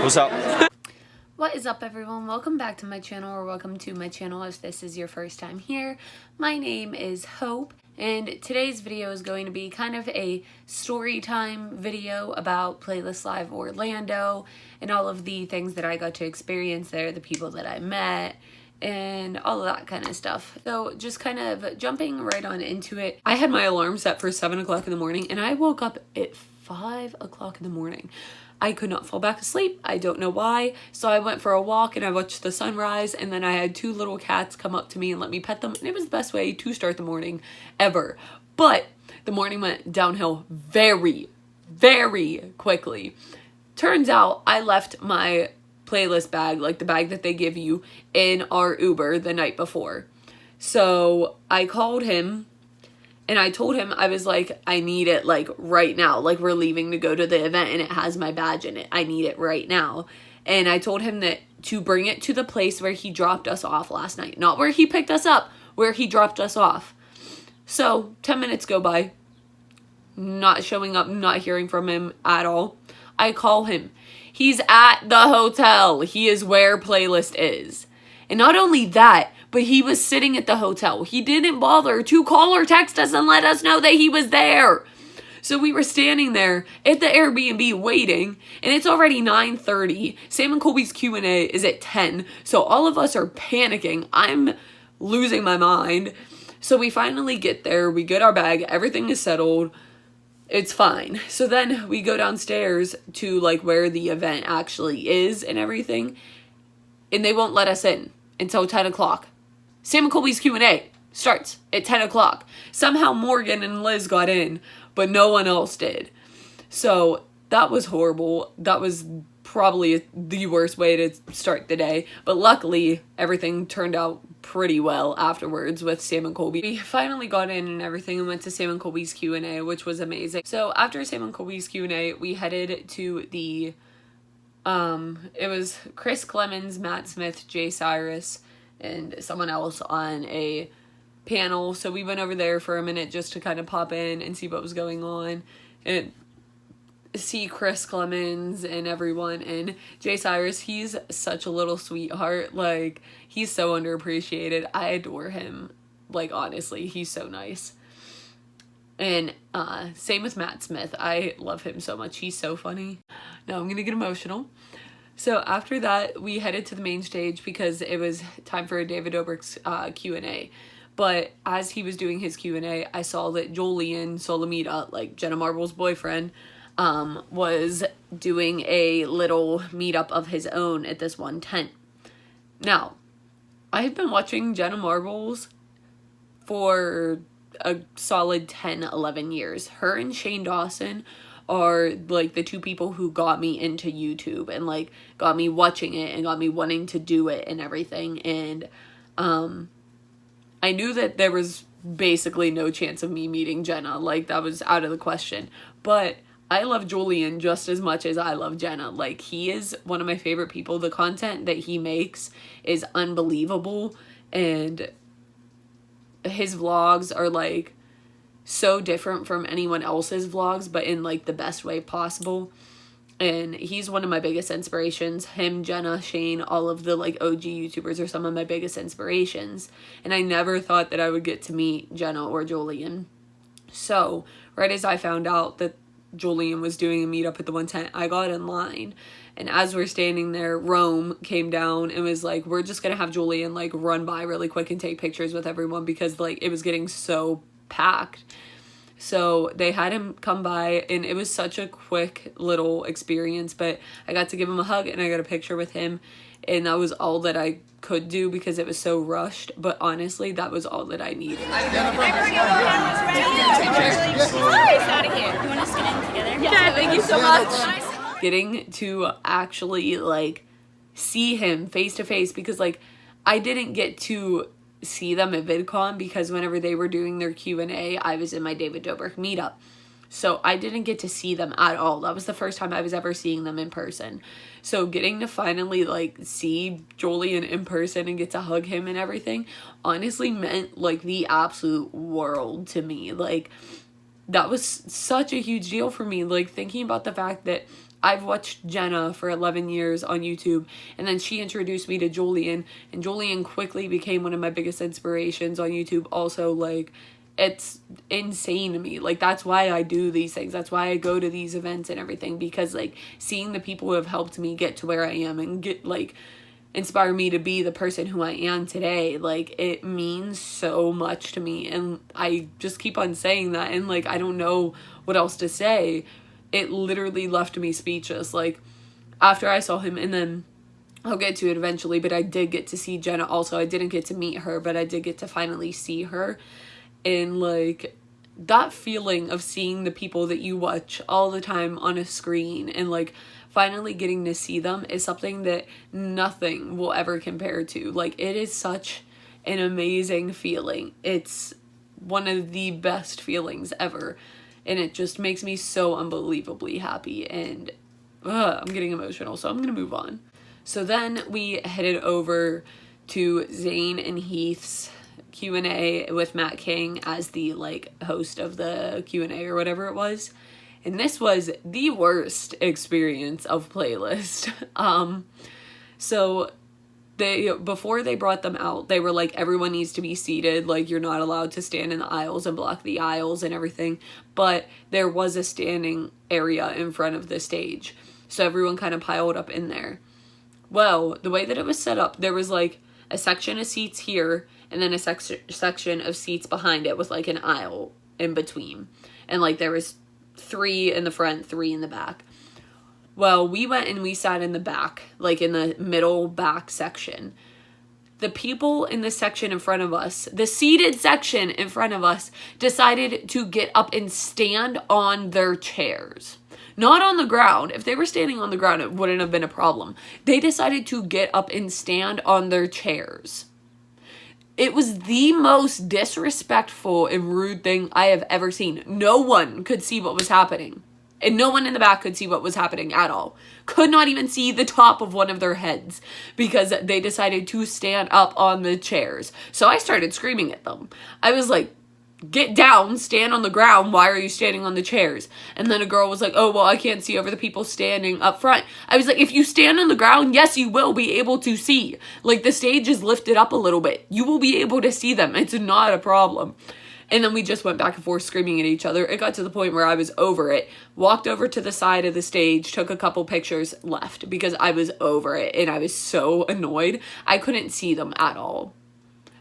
What's up? What is up, everyone? Welcome back to my channel, or welcome to my channel if this is your first time here. My name is Hope, and today's video is going to be kind of a story time video about Playlist Live Orlando and all of the things that I got to experience there, the people that I met, and all of that kind of stuff. So just kind of jumping right on into it. I had my alarm set for 7 o'clock in the morning, and I woke up at 5 o'clock in the morning. I could not fall back asleep. I don't know why. So I went for a walk and I watched the sunrise, and then I had two little cats come up to me and let me pet them, and it was the best way to start the morning ever. But the morning went downhill very, very quickly. Turns out I left my playlist bag, like the bag that they give you, in our Uber the night before. So I called him and I told him, I was like, I need it like right now. Like, we're leaving to go to the event and it has my badge in it. I need it right now. And I told him that to bring it to the place where he dropped us off last night. Not where he picked us up, where he dropped us off. So 10 minutes go by. Not showing up, not hearing from him at all. I call him. He's at the hotel. He is where Playlist is. And not only that, but he was sitting at the hotel. He didn't bother to call or text us and let us know that he was there. So we were standing there at the Airbnb waiting, and it's already 9:30. Sam and Colby's Q&A is at 10. So all of us are panicking. I'm losing my mind. So we finally get there. We get our bag. Everything is settled. It's fine. So then we go downstairs to like where the event actually is and everything, and they won't let us in until 10 o'clock. Sam and Colby's Q&A starts at 10 o'clock. Somehow Morgan and Liz got in, but no one else did. So that was horrible. That was probably the worst way to start the day. But luckily, everything turned out pretty well afterwards with Sam and Colby. We finally got in and everything and went to Sam and Colby's Q&A, which was amazing. So after Sam and Colby's Q&A, we headed to the... it was Chris Clemens, Matt Smith, Jay Cyrus, and someone else on a panel. So we went over there for a minute just to kind of pop in and see what was going on and see Chris Clemens and everyone. And Jay Cyrus, he's such a little sweetheart. Like, he's so underappreciated. I adore him. Like, honestly, he's so nice. And same with Matt Smith. I love him so much. He's so funny. Now I'm gonna get emotional. So after that, we headed to the main stage because it was time for David Dobrik's Q&A. But as he was doing his Q&A, I saw that Julian Solomita, like Jenna Marbles' boyfriend, was doing a little meetup of his own at this one tent. Now, I've been watching Jenna Marbles for a solid 10, 11 years. Her and Shane Dawson are like the two people who got me into YouTube and like got me watching it and got me wanting to do it and everything. And I knew that there was basically no chance of me meeting Jenna. Like, that was out of the question. But I love Julian just as much as I love Jenna. Like, he is one of my favorite people. The content that he makes is unbelievable, and his vlogs are like so different from anyone else's vlogs, but in like the best way possible. And he's one of my biggest inspirations. Him, Jenna, Shane, all of the like OG YouTubers are some of my biggest inspirations. And I never thought that I would get to meet Jenna or Julian. So right as I found out that Julian was doing a meetup at the one tent, I got in line. And as we're standing there, Rome came down and was like, we're just gonna have Julian like run by really quick and take pictures with everyone, because like it was getting so packed. So they had him come by, and it was such a quick little experience, but I got to give him a hug and I got a picture with him, and that was all that I could do because it was so rushed. But honestly, that was all that I needed. Yeah, thank you so much. Getting to actually like see him face to face, because like I didn't get to see them at VidCon because whenever they were doing their Q&A, I was in my David Dobrik meetup. So I didn't get to see them at all. That was the first time I was ever seeing them in person. So getting to finally like see Julian in person and get to hug him and everything honestly meant like the absolute world to me. Like, that was such a huge deal for me. Like, thinking about the fact that I've watched Jenna for 11 years on YouTube, and then she introduced me to Julian, and Julian quickly became one of my biggest inspirations on YouTube. Also, like, it's insane to me. Like, that's why I do these things. That's why I go to these events and everything, because, like, seeing the people who have helped me get to where I am and get, like, inspire me to be the person who I am today, like, it means so much to me. And I just keep on saying that, and, like, I don't know what else to say. It literally left me speechless. Like, after I saw him, and then I'll get to it eventually, but I did get to see Jenna also. I didn't get to meet her, but I did get to finally see her. And, like, that feeling of seeing the people that you watch all the time on a screen and, like, finally getting to see them is something that nothing will ever compare to. Like, it is such an amazing feeling. It's one of the best feelings ever. And it just makes me so unbelievably happy, and I'm getting emotional, so I'm going to move on. So then we headed over to Zane and Heath's Q&A with Matt King as the, like, host of the Q&A or whatever it was. And this was the worst experience of Playlist. So before they brought them out, they were like, everyone needs to be seated, like, you're not allowed to stand in the aisles and block the aisles and everything, but there was a standing area in front of the stage, so everyone kind of piled up in there. Well, the way that it was set up, there was, like, a section of seats here, and then a section of seats behind it with, like, an aisle in between, and, like, there was 3 in the front, 3 in the back. Well, we went and we sat in the back, like in the middle back section. The people in the section in front of us, the seated section in front of us, decided to get up and stand on their chairs. Not on the ground. If they were standing on the ground, it wouldn't have been a problem. They decided to get up and stand on their chairs. It was the most disrespectful and rude thing I have ever seen. No one could see what was happening. And no one in the back could see what was happening at all. Could not even see the top of one of their heads because they decided to stand up on the chairs. So I started screaming at them. I was like, get down, stand on the ground. Why are you standing on the chairs? And then a girl was like, oh, well, I can't see over the people standing up front. I was like, if you stand on the ground, yes, you will be able to see. Like, the stage is lifted up a little bit. You will be able to see them. It's not a problem. And then we just went back and forth screaming at each other. It got to the point where I was over it. Walked over to the side of the stage, took a couple pictures, left because I was over it. And I was so annoyed. I couldn't see them at all.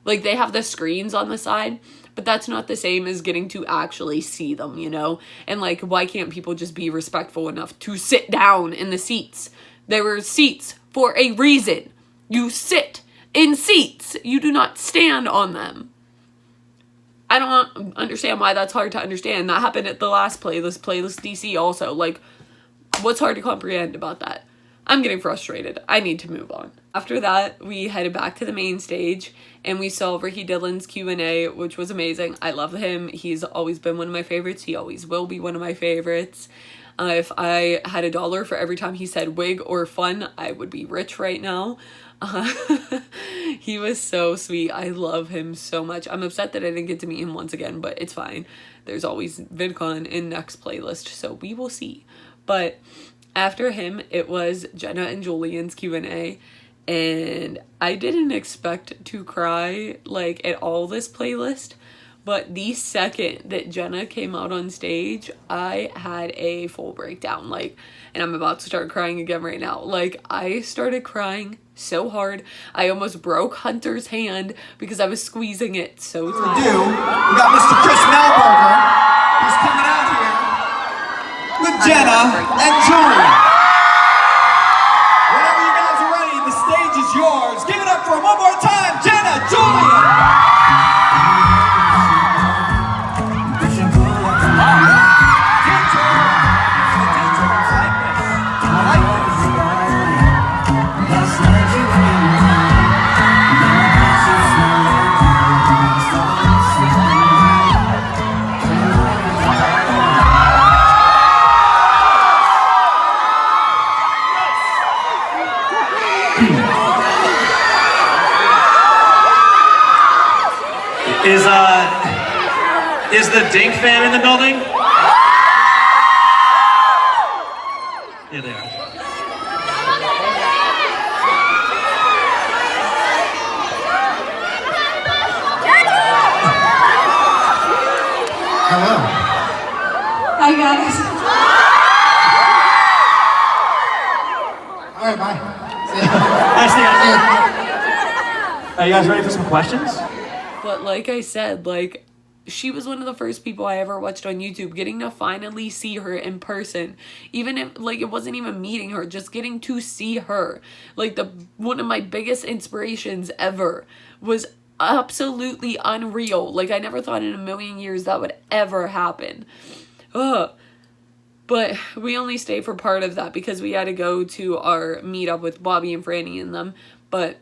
Like, they have the screens on the side, but that's not the same as getting to actually see them, you know? And, like, why can't people just be respectful enough to sit down in the seats? There were seats for a reason. You sit in seats. You do not stand on them. I don't understand why that's hard to understand. That happened at the last Playlist DC also. Like, what's hard to comprehend about that? I'm getting frustrated. I need to move on. After that, we headed back to the main stage, and we saw Ricky Dillon's Q&A, which was amazing. I love him. He's always been one of my favorites. He always will be one of my favorites. If I had $1 for every time he said wig or fun, I would be rich right now. He was so sweet. I love him so much. I'm upset that I didn't get to meet him once again, but it's fine. There's always VidCon in next Playlist, so we will see. But after him, it was Jenna and Julian's Q&A, and I didn't expect to cry, like, at all this Playlist, but the second that Jenna came out on stage, I had a full breakdown, like, and I'm about to start crying again right now. Like, I started crying so hard. I almost broke Hunter's hand because I was squeezing it so tight. We got Mr. Chris Melberger. He's coming out here with Jenna and Julian. Whenever you guys are ready, the stage is yours. Give it up for him one more time, Jenna, Julian. Is the Dink fan in the building? Yeah, they right, bye. See ya. Nice to see you. Are you guys ready for some questions? But like I said, like, she was one of the first people I ever watched on YouTube. Getting to finally see her in person, even if, like, it wasn't even meeting her, just getting to see her, like, one of my biggest inspirations ever, was absolutely unreal. Like, I never thought in a million years that would ever happen. Ugh. But we only stayed for part of that because we had to go to our meetup with Bobby and Franny and them. But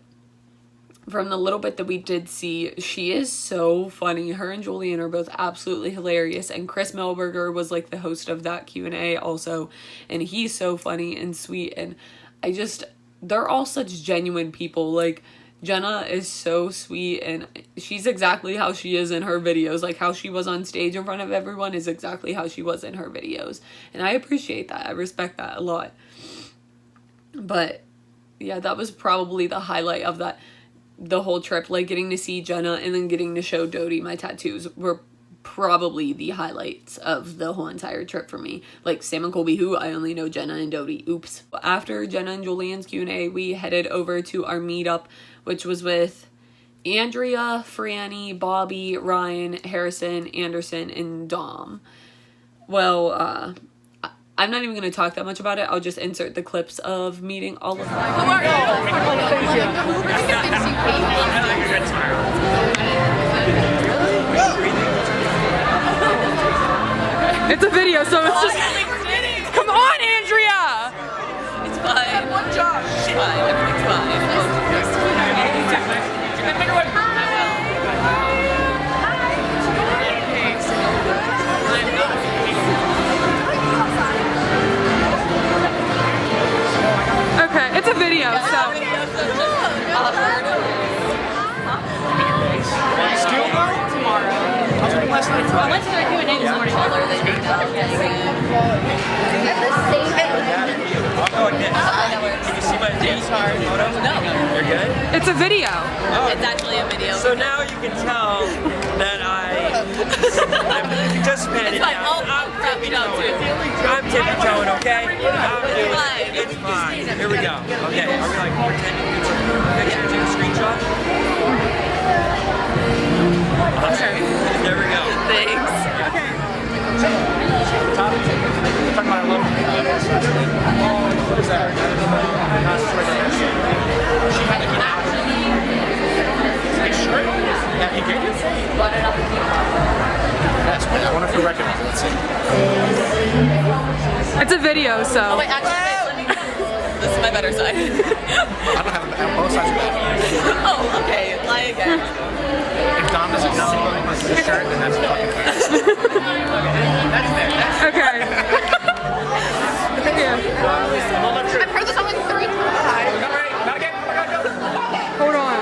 from the little bit that we did see, she is so funny. Her and Julian are both absolutely hilarious. And Chris Melberger was like the host of that Q&A also. And he's so funny and sweet. And they're all such genuine people. Like, Jenna is so sweet, and she's exactly how she is in her videos. Like, how she was on stage in front of everyone is exactly how she was in her videos. And I appreciate that. I respect that a lot. But yeah, that was probably the highlight of the whole trip. Like, getting to see Jenna and then getting to show Dodie my tattoos were probably the highlights of the whole entire trip for me. Like, Sam and Colby, who I only know Jenna and Dodie. Oops. After Jenna and Julian's Q&A, we headed over to our meetup, which was with Andrea, Franny, Bobby, Ryan, Harrison, Anderson, and Dom. Well, I'm not even going to talk that much about it. I'll just insert the clips of meeting all of them. Who are you? It's a video, so it's just... Come on, Andrea! It's fine. One job. It's fine. Everything's fine. Okay, it's a video, so... Still go tomorrow. I went to their Q&A this morning. Can you see my dance card photo? No. You're good? It's a video. Oh. It's actually a video. So now you can tell that I'm participating. It's fine. I'll crap it out too. I'm tippy-toeing, okay? fine. It's fine. Here we go. Okay, are we like pretending to take a screenshot? Awesome. There we go. Thanks. Talking about a little. What is that? She had to get out. Shirt? Yeah, he gave you? That's great. I wonder if we recognize it. Let's see. It's a video, so... Oh, wait, actually, this is my better side. I don't have both sides of that. Oh, okay. Lie again. If Dom doesn't know the shirt, then that's fucking fair. That's fair. Okay. Yeah. I've heard this song like 3 times. Hold on.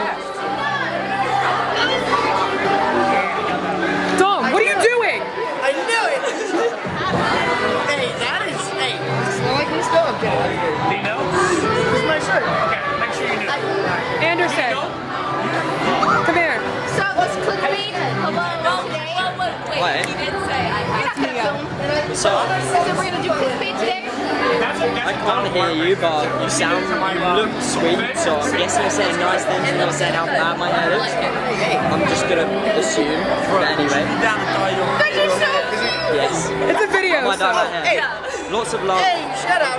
Dom, what are you doing? I knew it! Hey, that is, hey, smell like this dog. Do you know? This is my shirt. Okay, make sure you know. Anderson. Come here. So let's click me. Hello. Wait, he did say I have to go. So we're gonna do clickbait today. I can't hear you, but you look sweet, so I'm guessing you're saying nice things and you're saying how bad my hair is. I'm just gonna assume, but anyway. Yes. It's a video, I dye my so... hair. Lots of love. Hey, shut up,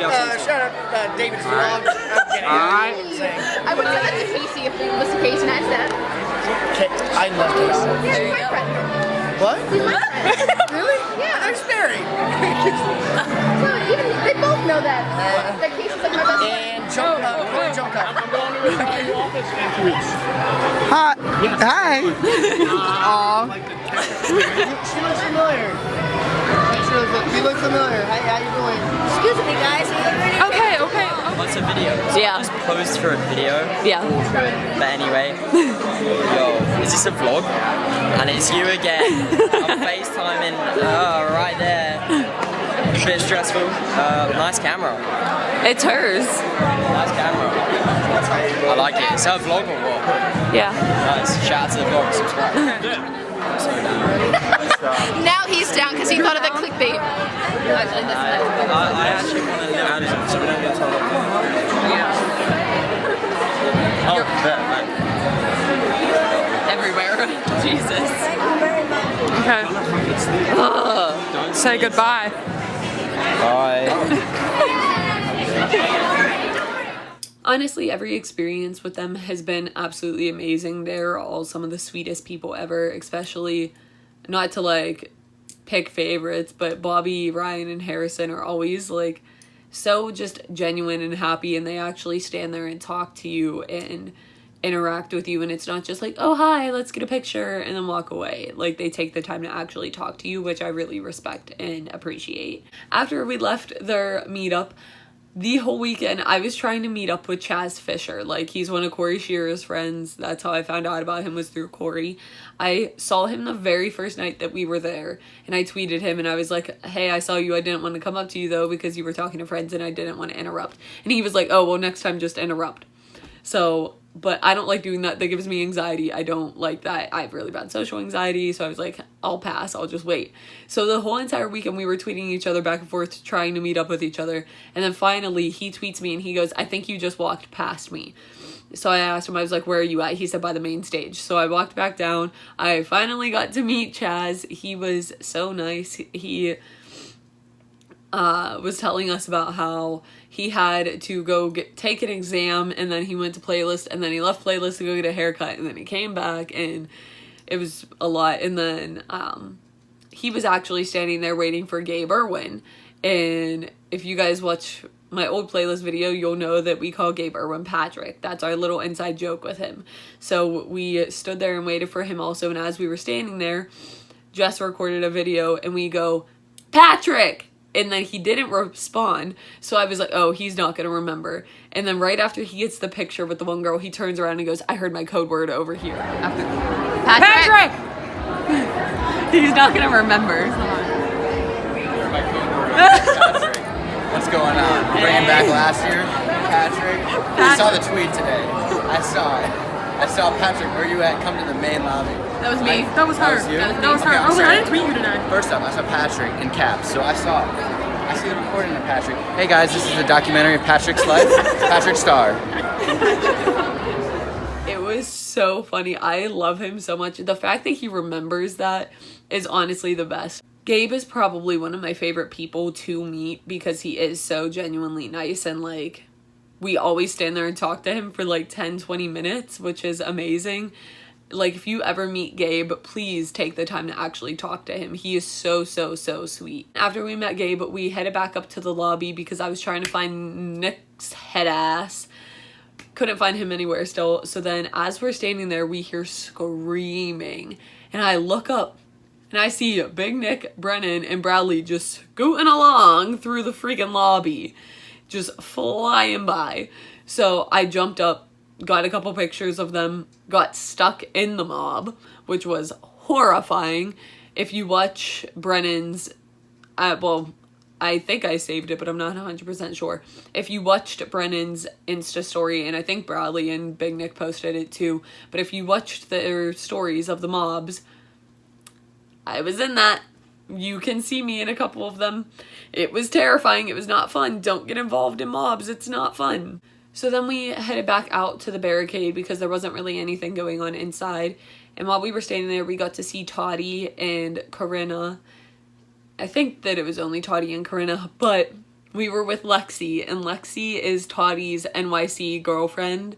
David's vlog. I'm kidding. Alright. I would send that to Casey if it was the case and I said. I love Casey. Yeah, she's my friend. What? She's my friend. Really? Yeah. There's Barry. So even they both know that. That Casey's like my best friend. And jump up. I'm going to your office in 2 weeks. Hi. Hi. Aww. She looks familiar. You look familiar. Hi, how you doing? Excuse me, guys. Okay. What's a video? Yeah. Just posed for a video. Yeah. But anyway, yo, is this a vlog? And it's you again. I'm FaceTiming right there. A bit stressful. Nice camera. It's hers. Nice camera. I like it. Is that a vlog or what? Yeah. Nice. Shout out to the vlog. Subscribe. I'm so down. Now he's down because he thought of the clickbait. I actually want to live. So we don't get told. Oh, bet, man. Everywhere. Jesus. Okay. Say goodbye. Bye. Honestly, every experience with them has been absolutely amazing. They're all some of the sweetest people ever, especially, not to like pick favorites, but Bobby, Ryan, and Harrison are always like so just genuine and happy, and they actually stand there and talk to you and interact with you, and it's not just like, oh hi, let's get a picture and then walk away. Like, they take the time to actually talk to you, which I really respect and appreciate. After we left their meetup, the whole weekend I was trying to meet up with Chaz Fisher. Like, he's one of Corey Shearer's friends. That's how I found out about him, was through Corey. I saw him the very first night that we were there, and I tweeted him and I was like, hey, I saw you, I didn't want to come up to you though because you were talking to friends and I didn't want to interrupt. And he was like, oh well, next time just interrupt. So, but I don't like doing that. That gives me anxiety. I don't like that. I have really bad social anxiety. So I was like, I'll pass. I'll just wait. So the whole entire weekend we were tweeting each other back and forth, trying to meet up with each other. And then finally he tweets me and he goes, I think you just walked past me. So I asked him, I was like, where are you at? He said, by the main stage. So I walked back down. I finally got to meet Chaz. He was so nice. He was telling us about how he had to go take an exam, and then he went to Playlist, and then he left Playlist to go get a haircut, and then he came back, and it was a lot. And then he was actually standing there waiting for Gabe Irwin. And if you guys watch my old Playlist video, you'll know that we call Gabe Irwin Patrick. That's our little inside joke with him. So we stood there and waited for him also, and as we were standing there, Jess recorded a video, and we go, Patrick! And then he didn't respond, so I was like, oh, he's not gonna remember. And then right after he gets the picture with the one girl, he turns around and goes, I heard my code word over here. After Patrick! He's not gonna remember. What's going on? Bringing back last year, Patrick. I saw the tweet today. I saw it. I saw Patrick. Where you at? Come to the main lobby. That was me. That was her. That was you? That was her. Okay, I was like, I sorry. didn't tweet you today. First up, I saw Patrick in caps, so I saw it. I see the recording of Patrick. Hey guys, this is a documentary of Patrick's life. Patrick Star. It was so funny. I love him so much. The fact that he remembers that is honestly the best. Gabe is probably one of my favorite people to meet because he is so genuinely nice, and like, we always stand there and talk to him for like 10-20 minutes, which is amazing. Like, if you ever meet Gabe, please take the time to actually talk to him. He is so, so, so sweet. After we met Gabe, we headed back up to the lobby because I was trying to find Nick's head ass. Couldn't find him anywhere still. So then as we're standing there, we hear screaming. And I look up and I see Big Nick, Brennan, and Bradley just scooting along through the freaking lobby. Just flying by. So I jumped up, got a couple pictures of them, got stuck in the mob, which was horrifying. If you watch Brennan's, well, I think I saved it, but I'm not 100% sure. If you watched Brennan's Insta story, and I think Bradley and Big Nick posted it too, but if you watched their stories of the mobs, I was in that. You can see me in a couple of them. It was terrifying. It was not fun. Don't get involved in mobs. It's not fun. So then we headed back out to the barricade because there wasn't really anything going on inside. And while we were standing there, we got to see Toddy and Corinna. I think that it was only Toddy and Corinna, but we were with Lexi, and Lexi is Toddy's NYC girlfriend.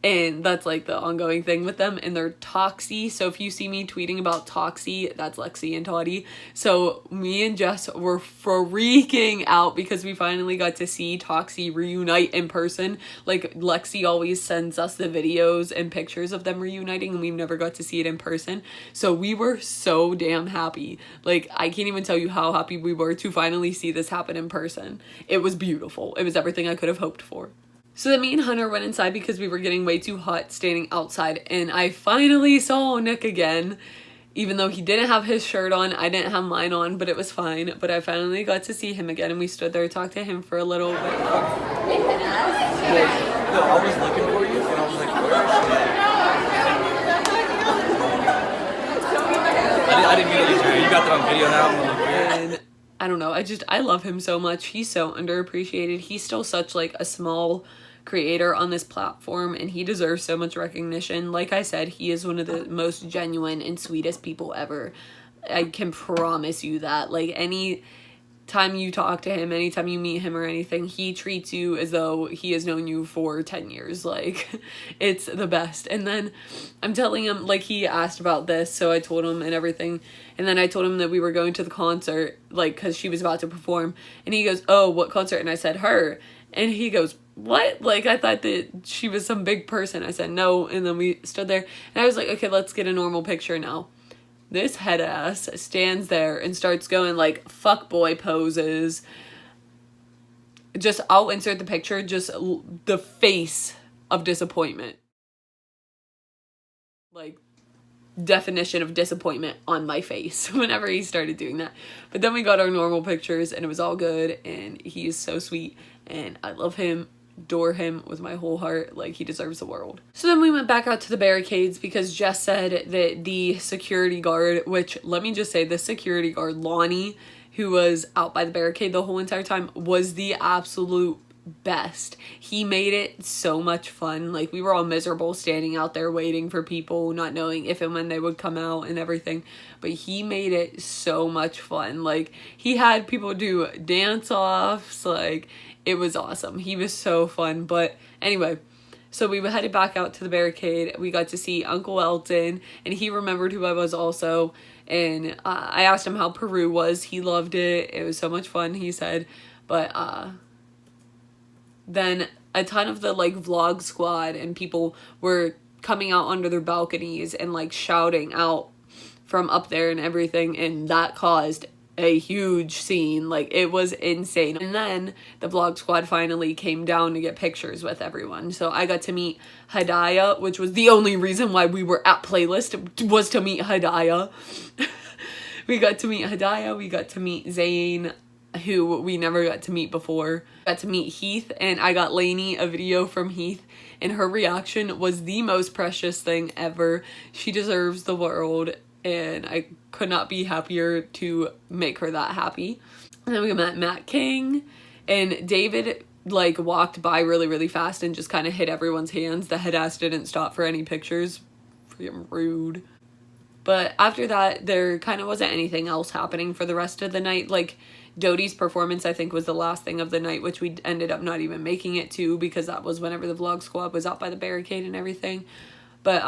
And that's like the ongoing thing with them, and they're Toxie. So if you see me tweeting about Toxie, that's Lexi and Toddy. So me and Jess were freaking out because we finally got to see Toxie reunite in person. Like, Lexi always sends us the videos and pictures of them reuniting, and we've never got to see it in person. So we were so damn happy. Like, I can't even tell you how happy we were to finally see this happen in person. It was beautiful. It was everything I could have hoped for. So then me and Hunter went inside because we were getting way too hot standing outside, and I finally saw Nick again. Even though he didn't have his shirt on, I didn't have mine on, but it was fine. But I finally got to see him again, and we stood there and talked to him for a little bit. No, I was looking for you, and I was like, where is she? I didn't mean to use her. You got that on video now. And I don't know, I love him so much. He's so underappreciated. He's still such like a small creator on this platform, and he deserves so much recognition. Like I said, he is one of the most genuine and sweetest people ever. I can promise you that. Like, any time you talk to him, anytime you meet him or anything, he treats you as though he has known you for 10 years. Like, it's the best. And then I'm telling him, like, he asked about this, so I told him and everything. And then I told him that we were going to the concert, like, because she was about to perform. And he goes, oh, what concert? And I said, her. And he goes, what? Like, I thought that she was some big person. I said, no. And then we stood there. And I was like, okay, let's get a normal picture now. This head ass stands there and starts going like fuckboy poses. Just, I'll insert the picture, just the face of disappointment. Like, definition of disappointment on my face whenever he started doing that. But then we got our normal pictures and it was all good, and he is so sweet and I love him. Adore him with my whole heart. Like, he deserves the world. So then we went back out to the barricades because Jess said that the security guard, which, let me just say, the security guard, Lonnie, who was out by the barricade the whole entire time, was the absolute best. He made it so much fun. Like, we were all miserable standing out there waiting for people, not knowing if and when they would come out and everything, but he made it so much fun. Like, he had people do dance-offs. Like, it was awesome. He was so fun. But anyway, so we headed back out to the barricade. We got to see Uncle Elton, and he remembered who I was also. And I asked him how Peru was. He loved it. It was so much fun, he said. But then a ton of the like vlog squad and people were coming out under their balconies and like shouting out from up there and everything, and that caused a huge scene. Like, it was insane. And then the vlog squad finally came down to get pictures with everyone. So I got to meet Hadaya, which was the only reason why we were at Playlist, was to meet Hadaya. We got to meet Hadaya, we got to meet Zayn, who we never got to meet before. Got to meet Heath, and I got Lainey a video from Heath, and her reaction was the most precious thing ever. She deserves the world, and I could not be happier to make her that happy. And then we met Matt King, and David like walked by really, really fast and just kind of hit everyone's hands. The head ass didn't stop for any pictures. Freaking rude. But after that, there kind of wasn't anything else happening for the rest of the night. Like, Dodie's performance, I think, was the last thing of the night, which we ended up not even making it to because that was whenever the vlog squad was out by the barricade and everything. But,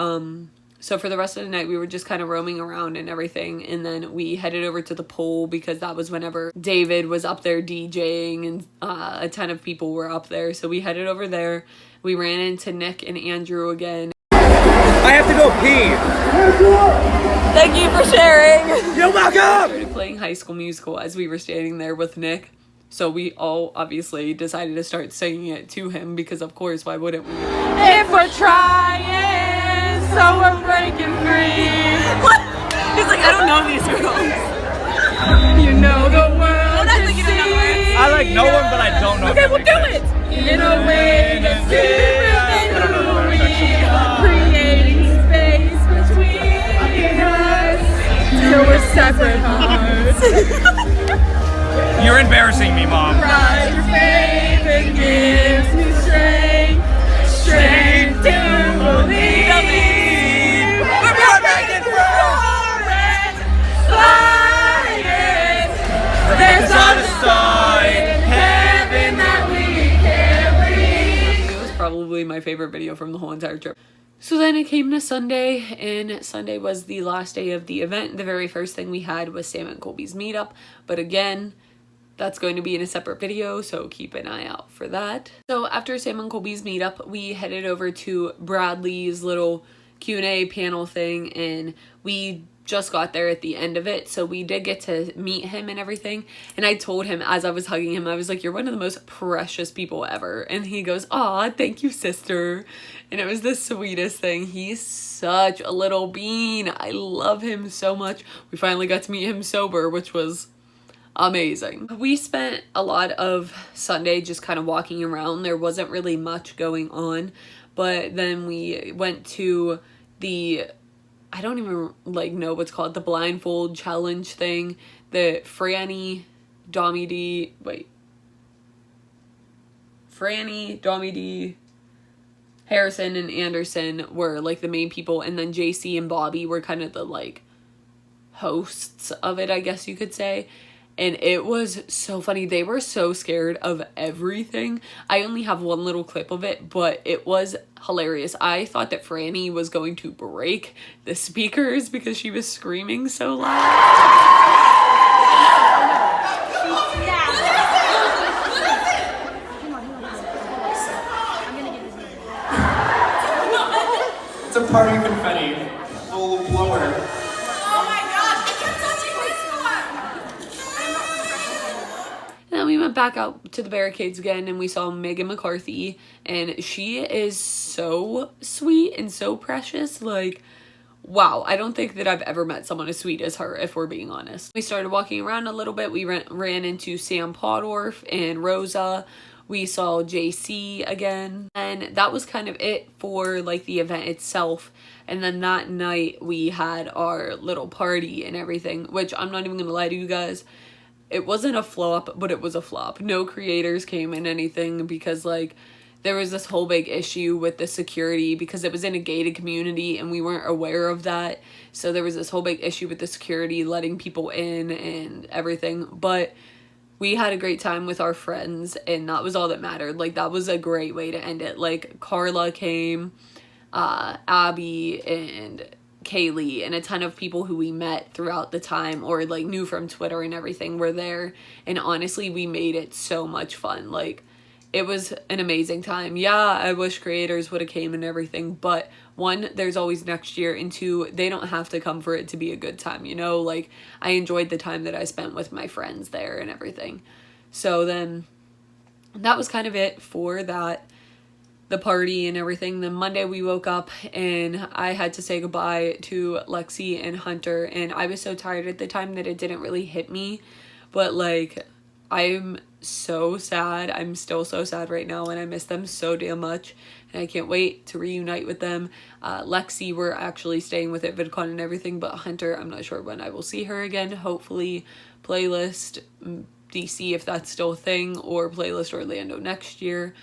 so for the rest of the night, we were just kind of roaming around and everything. And then we headed over to the pool because that was whenever David was up there DJing and a ton of people were up there. So we headed over there. We ran into Nick and Andrew again. I have to go pee. Thank you for sharing. You're welcome. We started playing High School Musical as we were standing there with Nick. So we all obviously decided to start singing it to him because, of course, why wouldn't we? If we're trying, so we're breaking free. What? He's like, I don't know these girls. You know the world to see. I like know them, but I don't know. Okay, we'll do it. In a way that's different than who we are. Creating space between us till we're separate hearts. You're embarrassing me, Mom. Rise your faith and gives me strength to believe. We're making progress, flying. There's a star in heaven that we can't reach. It was probably my favorite video from the whole entire trip. So then it came to Sunday, and Sunday was the last day of the event. The very first thing we had was Sam and Colby's meetup, but again, that's going to be in a separate video, so keep an eye out for that. So after Sam and Colby's meetup, we headed over to Bradley's little Q&A panel thing, and we just got there at the end of it, so we did get to meet him and everything. And I told him as I was hugging him, I was like, you're one of the most precious people ever. And he goes, aw, thank you, sister. And it was the sweetest thing. He's such a little bean. I love him so much. We finally got to meet him sober, which was amazing. We spent a lot of Sunday just kind of walking around. There wasn't really much going on, but then we went to the, I don't even like know what's called, the blindfold challenge thing that Franny Franny, Dommy D, Harrison, and Anderson were like the main people, and then JC and Bobby were kind of the like hosts of it, I guess you could say. And it was so funny. They were so scared of everything. I only have one little clip of it, but it was hilarious. I thought that Franny was going to break the speakers because she was screaming so loud. It's a party confetti. Full blower. Oh my gosh, I kept touching this one! And then we went back out to the barricades again, and we saw Megan McCarthy, and she is so sweet and so precious. Like, wow, I don't think that I've ever met someone as sweet as her, if we're being honest. We started walking around a little bit. We ran into Sam Podorf and Rosa. We saw JC again, and that was kind of it for like the event itself. And then that night we had our little party and everything, which I'm not even gonna lie to you guys, it wasn't a flop, but it was a flop. No creators came in anything because like there was this whole big issue with the security because it was in a gated community and we weren't aware of that. So there was this whole big issue with the security letting people in and everything, but we had a great time with our friends, and that was all that mattered. Like, that was a great way to end it. Like, Carla came, Abby, and Kaylee, and a ton of people who we met throughout the time or, like, knew from Twitter and everything were there. And honestly, we made it so much fun. Like, it was an amazing time. Yeah, I wish creators would have came and everything, but one, there's always next year, and two, they don't have to come for it to be a good time, you know? Like, I enjoyed the time that I spent with my friends there and everything. So then that was kind of it for that, the party and everything. Then Monday we woke up and I had to say goodbye to Lexi and Hunter, and I was so tired at the time that it didn't really hit me, but like, I'm so sad. I'm still so sad right now, and I miss them so damn much, and I can't wait to reunite with them. Lexi, we're actually staying with at VidCon and everything, but Hunter, I'm not sure when I will see her again. Hopefully Playlist DC, if that's still a thing, or Playlist Orlando next year,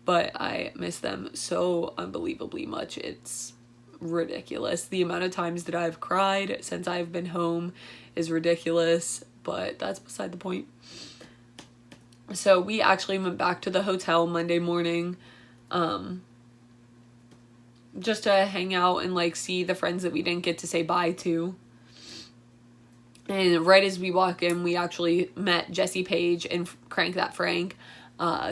but I miss them so unbelievably much. It's ridiculous. The amount of times that I've cried since I've been home is ridiculous, but that's beside the point. So we actually went back to the hotel Monday morning, just to hang out and like see the friends that we didn't get to say bye to. And right as we walk in, we actually met Jesse Page and Crank That Frank.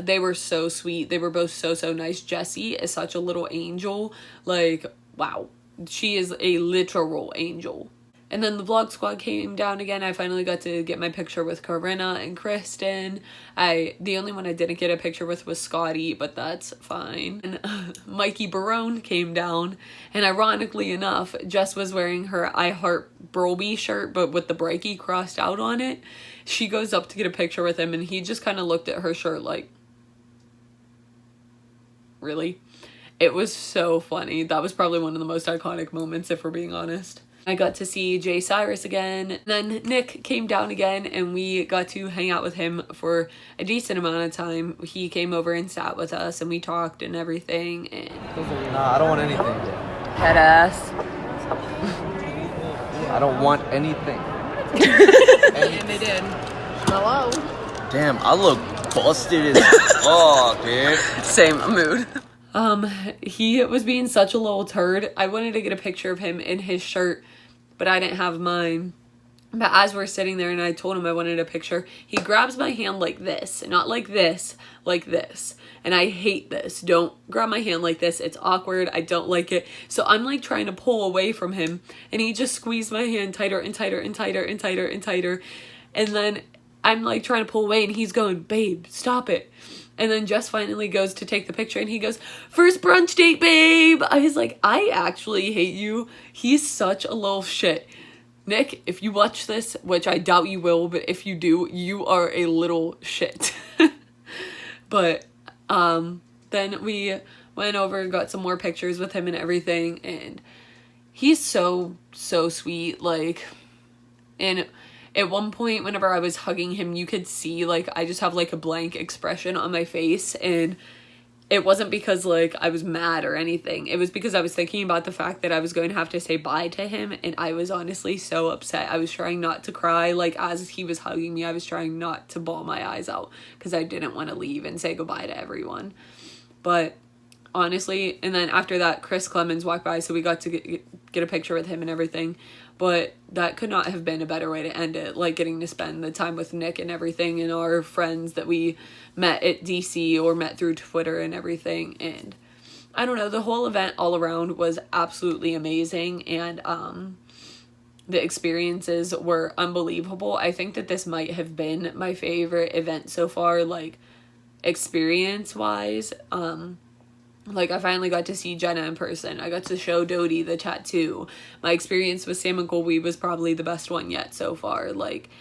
They were so sweet. They were both so nice. Jessie is such a little angel. Like, wow. She is a literal angel. And then the vlog squad came down again. I finally got to get my picture with Corinna and Kristen. The only one I didn't get a picture with was Scotty, but that's fine. And Mikey Barone came down, and ironically enough, Jess was wearing her I Heart Broby shirt, but with the Breaky crossed out on it. She goes up to get a picture with him, and he just kind of looked at her shirt like, really? It was so funny. That was probably one of the most iconic moments, if we're being honest. I got to see Jay Cyrus again. Then Nick came down again, and we got to hang out with him for a decent amount of time. He came over and sat with us, and we talked and everything. And Nah, I don't want anything. head ass. I don't want anything. And they did. Hello. Damn, I look busted as fuck, dude. Same mood. He was being such a little turd. I wanted to get a picture of him in his shirt, but I didn't have mine. But as we're sitting there and I told him I wanted a picture, he grabs my hand like this, not like this, like this. And I hate this. Don't grab my hand like this. It's awkward. I don't like it. So I'm like trying to pull away from him, and he just squeezed my hand tighter and tighter and tighter and tighter and tighter. And then I'm like trying to pull away, and he's going, babe, stop it. And then Jess finally goes to take the picture, and he goes, first brunch date, babe. I was like, I actually hate you. He's such a little shit. Nick, if you watch this, which I doubt you will, but if you do, you are a little shit. But then we went over and got some more pictures with him and everything, and he's so sweet. Like, and at one point whenever I was hugging him, you could see like I just have like a blank expression on my face, and it wasn't because like I was mad or anything. It was because I was thinking about the fact that I was going to have to say bye to him, and I was honestly so upset. I was trying not to cry. Like as he was hugging me, I was trying not to bawl my eyes out because I didn't want to leave and say goodbye to everyone. But honestly, and then after that, Chris Clemens walked by, so we got to get a picture with him and everything. But that could not have been a better way to end it, like getting to spend the time with Nick and everything, and our friends that we met at DC or met through Twitter and everything. And I don't know, the whole event all around was absolutely amazing, and the experiences were unbelievable. I think that this might have been my favorite event so far, like experience wise. Like, I finally got to see Jenna in person. I got to show Dodie the tattoo. My experience with Sam and Colby was probably the best one yet so far. Like,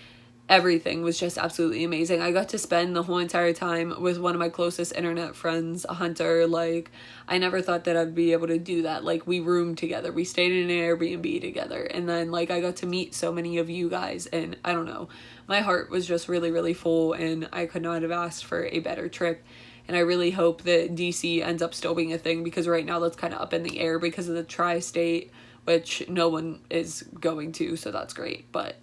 everything was just absolutely amazing. I got to spend the whole entire time with one of my closest internet friends, Hunter. Like, I never thought that I'd be able to do that. Like, we roomed together. We stayed in an Airbnb together. And then, like, I got to meet so many of you guys. And I don't know. My heart was just really, really full. And I could not have asked for a better trip. And I really hope that DC ends up still being a thing, because right now that's kind of up in the air because of the tri-state, which no one is going to, so that's great. But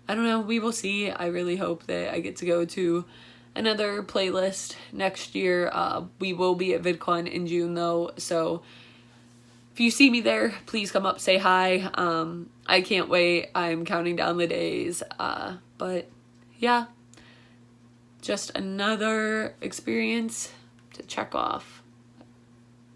I don't know, we will see. I really hope that I get to go to another playlist next year. We will be at VidCon in June though, so if you see me there, please come up, say hi. I can't wait. I'm counting down the days. But yeah. Just another experience to check off.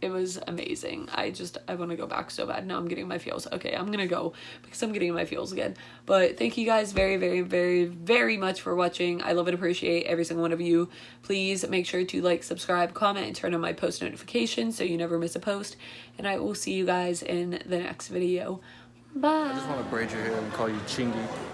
It was amazing. I want to go back so bad. Now I'm getting my feels. Okay, I'm gonna go because I'm getting my feels again. But thank you guys very, very, very, very much for watching. I love and appreciate every single one of you. Please make sure to like, subscribe, comment, and turn on my post notifications so you never miss a post. And I will see you guys in the next video. Bye. I just want to braid your hair and call you Chingy.